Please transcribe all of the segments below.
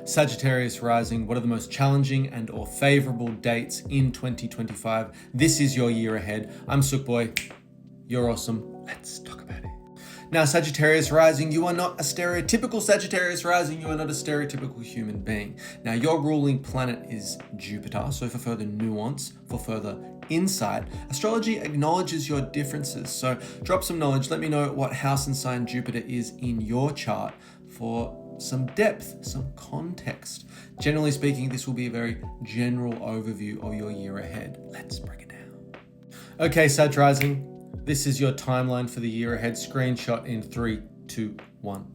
Sagittarius rising, what are the most challenging and or favorable dates in 2025? This is your year ahead. I'm Sukboy. You're awesome. Let's talk about it. Now, Sagittarius rising, you are not a stereotypical Sagittarius rising. You are not a stereotypical human being. Now, your ruling planet is Jupiter. So for further nuance, for further insight, astrology acknowledges your differences. So drop some knowledge. Let me know what house and sign Jupiter is in your chart for some depth, some context. Generally speaking, this will be a very general overview of your year ahead. Let's break it down. Okay, Sag rising, this is your timeline for the year ahead. Screenshot in 3, 2, 1.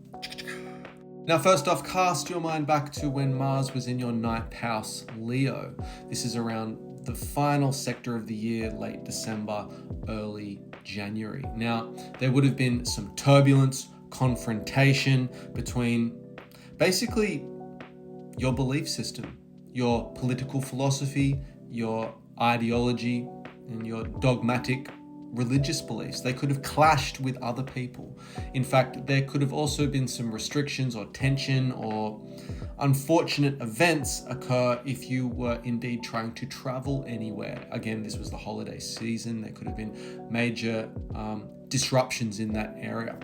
Now, first off, cast your mind back to when Mars was in your ninth house, Leo. This is around the final sector of the year, late December, early January. Now, there would have been some turbulence, confrontation between basically your belief system, your political philosophy, your ideology, and your dogmatic religious beliefs. They could have clashed with other people. In fact, there could have also been some restrictions or tension or unfortunate events occur if you were indeed trying to travel anywhere. Again, this was the holiday season. There could have been major disruptions in that area.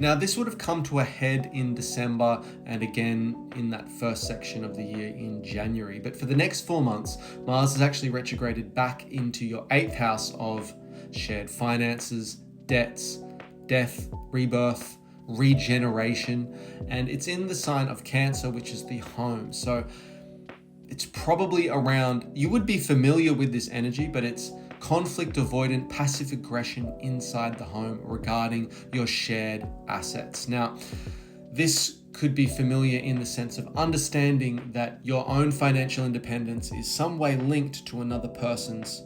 Now, this would have come to a head in December and again in that first section of the year in January. But for the next 4 months, Mars is actually retrograded back into your 8th house of shared finances, debts, death, rebirth, regeneration, and it's in the sign of Cancer, which is the home. So it's probably around, you would be familiar with this energy, but it's conflict avoidant, passive aggression inside the home regarding your shared assets. Now, this could be familiar in the sense of understanding that your own financial independence is some way linked to another person's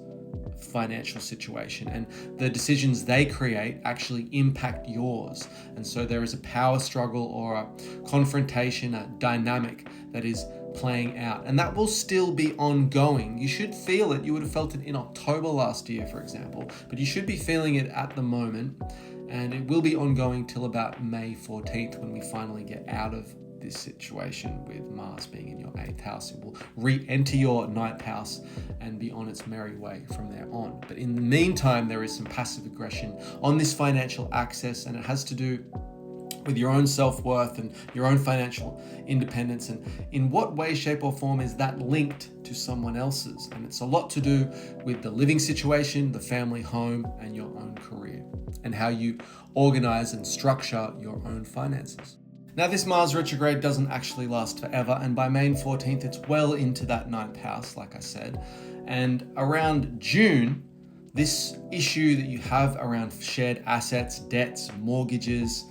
financial situation, and the decisions they create actually impact yours. And so there is a power struggle or a confrontation, a dynamic that is playing out, and that will still be ongoing. You should feel it. You would have felt it in October last year, for example, but you should be feeling it at the moment, and it will be ongoing till about May 14th when we finally get out of this situation with Mars being in your 8th house. It will re-enter your 9th house and be on its merry way from there on. But in the meantime, there is some passive aggression on this financial access, and it has to do with your own self-worth and your own financial independence, and in what way, shape or form is that linked to someone else's. And it's a lot to do with the living situation, the family home, and your own career, and how you organize and structure your own finances. Now, this Mars retrograde doesn't actually last forever, and by May 14th, it's well into that 9th house, like I said. And around June, this issue that you have around shared assets, debts, mortgages,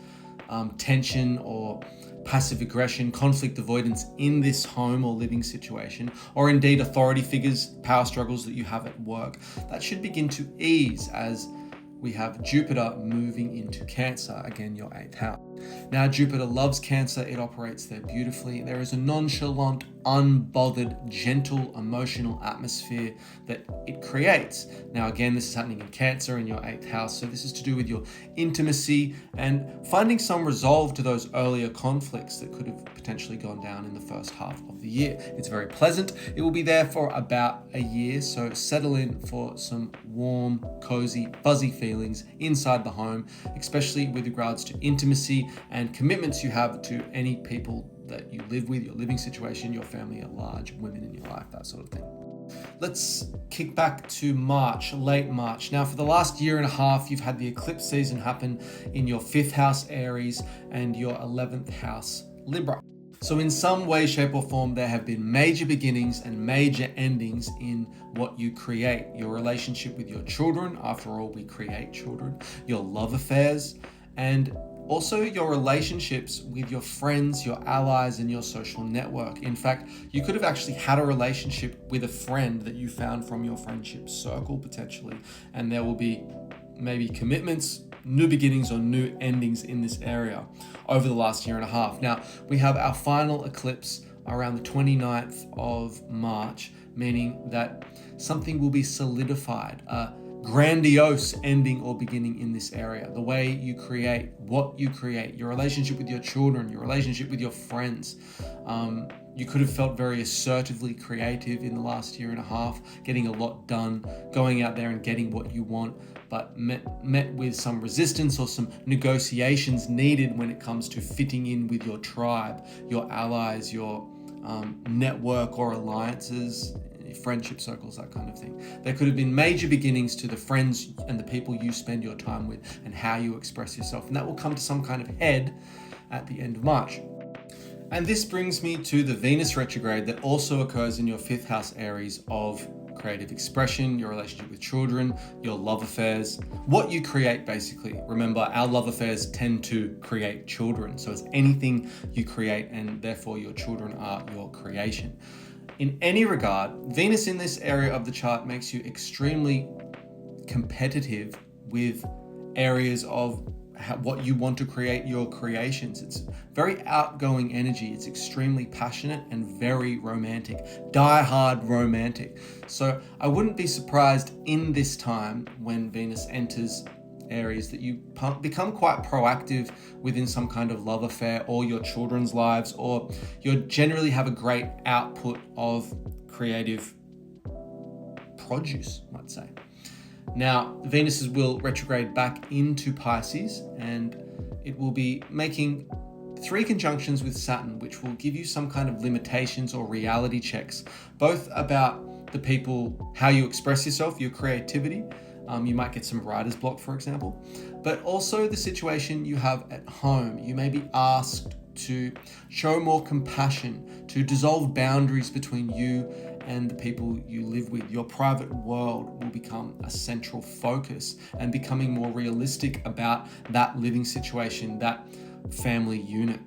tension or passive aggression, conflict avoidance in this home or living situation, or indeed authority figures, power struggles that you have at work, that should begin to ease as we have Jupiter moving into Cancer, again, your 8th house. Now, Jupiter loves Cancer. It operates there beautifully. There is a nonchalant, unbothered, gentle, emotional atmosphere that it creates. Now, again, this is happening in Cancer in your 8th house. So this is to do with your intimacy and finding some resolve to those earlier conflicts that could have potentially gone down in the first half of the year. It's very pleasant. It will be there for about a year. So settle in for some warm, cozy, fuzzy feelings inside the home, especially with regards to intimacy and commitments you have to any people that you live with, your living situation, your family at large, women in your life, that sort of thing. Let's kick back to March, late March. Now, for the last year and a half, you've had the eclipse season happen in your 5th house, Aries, and your 11th house, Libra. So in some way, shape or form, there have been major beginnings and major endings in what you create. Your relationship with your children, after all, we create children, your love affairs, and also your relationships with your friends, your allies, and your social network. In fact, you could have actually had a relationship with a friend that you found from your friendship circle potentially, and there will be maybe commitments, new beginnings or new endings in this area over the last year and a half. Now, we have our final eclipse around the 29th of March, meaning that something will be solidified. A grandiose ending or beginning in this area. The way you create, what you create, your relationship with your children, your relationship with your friends. You could have felt very assertively creative in the last year and a half, getting a lot done, going out there and getting what you want, but met with some resistance or some negotiations needed when it comes to fitting in with your tribe, your allies, your network or alliances, friendship circles, that kind of thing. There could have been major beginnings to the friends and the people you spend your time with and how you express yourself. And that will come to some kind of head at the end of March. And this brings me to the Venus retrograde that also occurs in your 5th house Aries of creative expression, your relationship with children, your love affairs, what you create basically. Remember, our love affairs tend to create children. So it's anything you create, and therefore your children are your creation. In any regard, Venus in this area of the chart makes you extremely competitive with areas of what you want to create, your creations. It's very outgoing energy. It's extremely passionate and very romantic, die-hard romantic. So I wouldn't be surprised in this time when Venus enters Aries that you become quite proactive within some kind of love affair or your children's lives, or you generally have a great output of creative produce, I might say. Now, Venus will retrograde back into Pisces, and it will be making 3 conjunctions with Saturn, which will give you some kind of limitations or reality checks, both about the people, how you express yourself, your creativity. You might get some writer's block, for example, but also the situation you have at home. You may be asked to show more compassion, to dissolve boundaries between you and the people you live with. Your private world will become a central focus and becoming more realistic about that living situation, that family unit.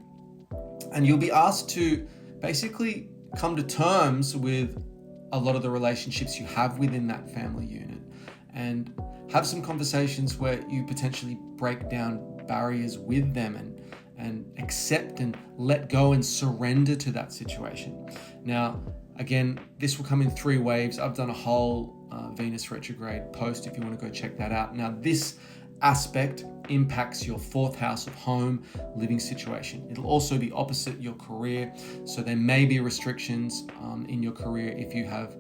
And you'll be asked to basically come to terms with a lot of the relationships you have within that family unit and have some conversations where you potentially break down barriers with them and accept and let go and surrender to that situation. Now, again, this will come in 3 waves. I've done a whole Venus retrograde post if you want to go check that out. Now, this aspect impacts your 4th house of home living situation. It'll also be opposite your career. So there may be restrictions in your career if you have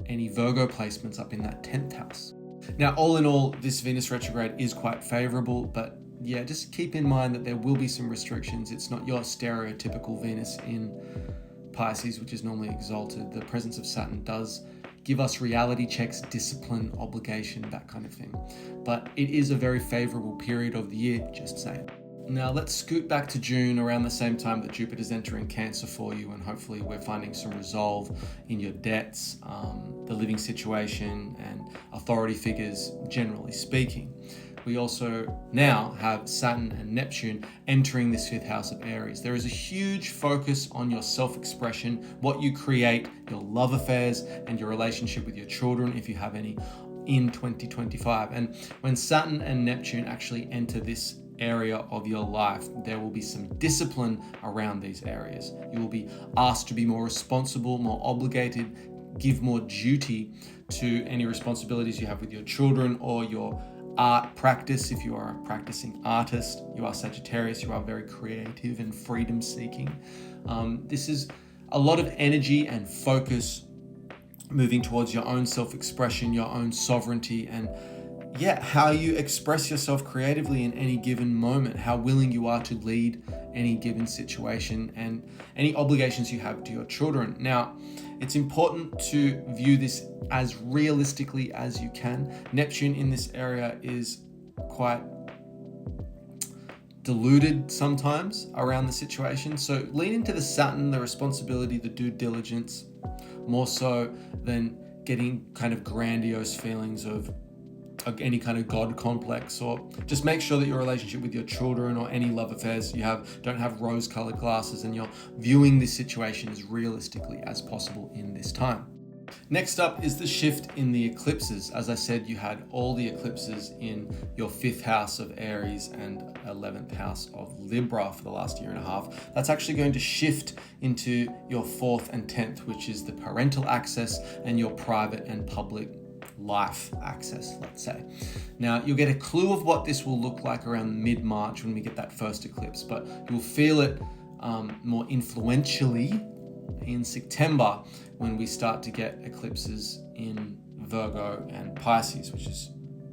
any Virgo placements up in that 10th house. Now, all in all, this Venus retrograde is quite favorable, but yeah, just keep in mind that there will be some restrictions. It's not your stereotypical Venus in Pisces, which is normally exalted. The presence of Saturn does give us reality checks, discipline, obligation, that kind of thing. But it is a very favorable period of the year, just saying. Now let's scoot back to June, around the same time that Jupiter's entering Cancer for you, and hopefully we're finding some resolve in your debts, the living situation, and authority figures, generally speaking. We also now have Saturn and Neptune entering this 5th house of Aries. There is a huge focus on your self-expression, what you create, your love affairs, and your relationship with your children, if you have any, in 2025. And when Saturn and Neptune actually enter this area of your life, there will be some discipline around these areas. You will be asked to be more responsible, more obligated, give more duty to any responsibilities you have with your children or your art practice. If you are a practicing artist, you are Sagittarius, you are very creative and freedom seeking. This is a lot of energy and focus moving towards your own self-expression, your own sovereignty, and how you express yourself creatively in any given moment, how willing you are to lead any given situation, and any obligations you have to your children. Now, it's important to view this as realistically as you can. Neptune in this area is quite deluded sometimes around the situation. So lean into the Saturn, the responsibility, the due diligence, more so than getting kind of grandiose feelings of any kind of God complex, or just make sure that your relationship with your children or any love affairs you have don't have rose-colored glasses, and you're viewing this situation as realistically as possible in this time. Next up is the shift in the eclipses. As I said, you had all the eclipses in your 5th house of Aries and 11th house of Libra for the last year and a half. That's actually going to shift into your 4th and 10th, which is the parental access and your private and public life axis, let's say. Now, you'll get a clue of what this will look like around mid-March when we get that first eclipse, but you'll feel it more influentially in September when we start to get eclipses in Virgo and Pisces,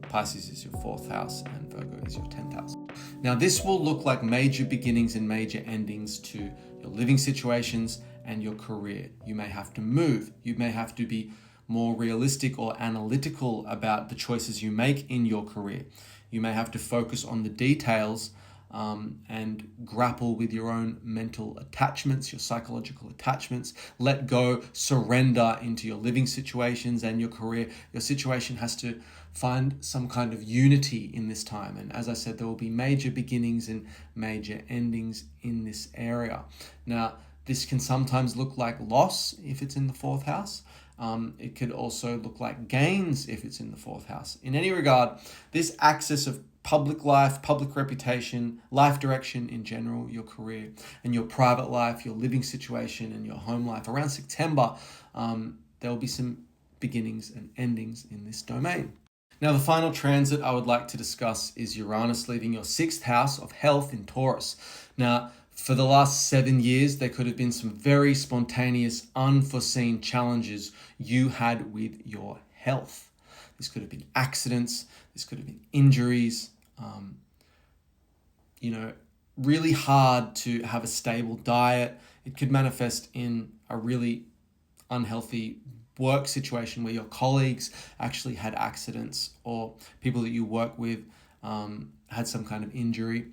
Pisces is your 4th house and Virgo is your 10th house. Now, this will look like major beginnings and major endings to your living situations and your career. You may have to move. You may have to be more realistic or analytical about the choices you make in your career. You may have to focus on the details and grapple with your own mental attachments, your psychological attachments. Let go, surrender into your living situations and your career. Your situation has to find some kind of unity in this time. And as I said, there will be major beginnings and major endings in this area. Now, this can sometimes look like loss if it's in the 4th house. It could also look like gains if it's in the 4th house. In any regard, this axis of public life, public reputation, life direction in general, your career, and your private life, your living situation, and your home life, around September, there will be some beginnings and endings in this domain. Now, the final transit I would like to discuss is Uranus leaving your 6th house of health in Taurus. Now, for the last 7 years, there could have been some very spontaneous, unforeseen challenges you had with your health. This could have been accidents, this could have been injuries, really hard to have a stable diet. It could manifest in a really unhealthy work situation where your colleagues actually had accidents or people that you work with had some kind of injury,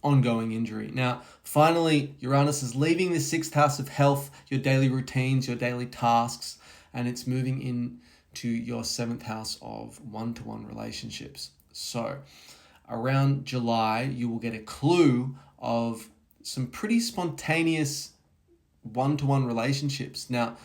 ongoing injury. Now, finally, Uranus is leaving the 6th house of health, your daily routines, your daily tasks, and it's moving into your 7th house of one-to-one relationships. So around July, you will get a clue of some pretty spontaneous one-to-one relationships. Now,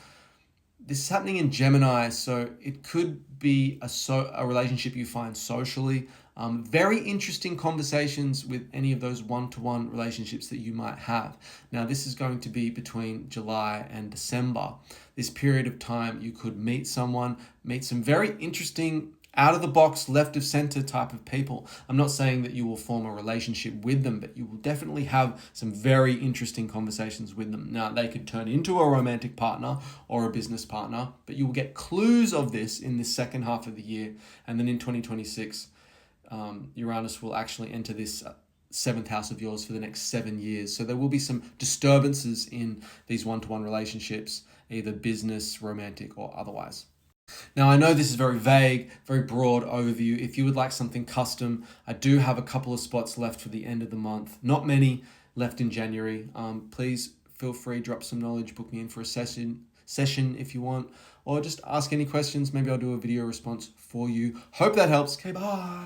this is happening in Gemini, so it could be a relationship you find socially. Very interesting conversations with any of those one-to-one relationships that you might have. Now, this is going to be between July and December. This period of time, you could meet some very interesting, out-of-the-box, left-of-center type of people. I'm not saying that you will form a relationship with them, but you will definitely have some very interesting conversations with them. Now, they could turn into a romantic partner or a business partner, but you will get clues of this in the second half of the year. And then in 2026, Uranus will actually enter this 7th house of yours for the next 7 years. So there will be some disturbances in these one-to-one relationships, either business, romantic, or otherwise. Now, I know this is very vague, very broad overview. If you would like something custom, I do have a couple of spots left for the end of the month. Not many left in January. Please feel free, drop some knowledge, book me in for a session if you want, or just ask any questions. Maybe I'll do a video response for you. Hope that helps. Okay, bye.